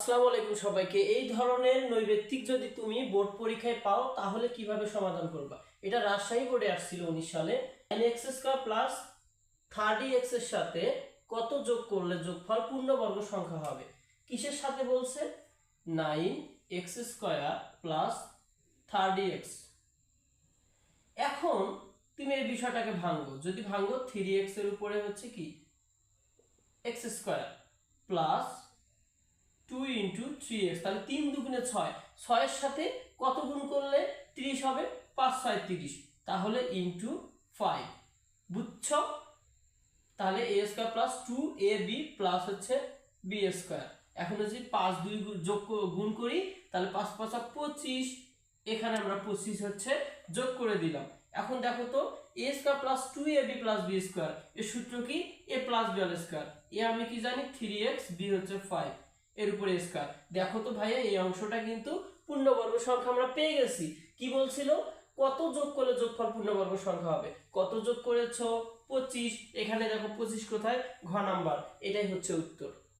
আসসালামু আলাইকুম সবাইকে। এই ধরনের নৈবেত্তিক যদি তুমি বোর্ড পরীক্ষায় পাও তাহলে কিভাবে সমাধান করবা? এটা রাজশাহী বোর্ডে আসছিল 19 সালে। 9x² প্লাস 30x এর সাথে কত যোগ করলে যোগফল পূর্ণবর্গ সংখ্যা হবে? কিসের সাথে বলছে? 9x² plus 30x। এখন তুমি এই বিষয়টাকে ভাঙো, যদি ভাঙো 3x এর উপরে হচ্ছে কি x² প্লাস 2 ইন্টু 3x, তাহলে 3 দুগুণে 6, 6 এর সাথে কত গুণ করলে 30 হবে? 5 6 30, তাহলে ইন্টু 5। বুঝছো? তাহলে a² প্লাস 2ab প্লাস হচ্ছে b²। এখন যদি 5 2 যোগ গুণ করি তাহলে 5 5 25, এখানে আমরা 25 হচ্ছে যোগ করে দিলাম। এখন দেখো তো a² plus 2ab plus b², এর সূত্র কি? a plus b whole square. এ আমি কি জানি 3x, b হচ্ছে 5, এর উপরে স্কয়ার। দেখো তো ভাইয়া এই অংশটা কিন্তু পূর্ণবর্গ সংখ্যা আমরা পেয়ে গেছি। কি বলছিল? কত যোগ করলে যোগফল পূর্ণবর্গ সংখ্যা হবে? কত যোগ করেছো? 25। এখানে দেখো 25 কোথায়? ঘ নাম্বার, এটাই হচ্ছে উত্তর।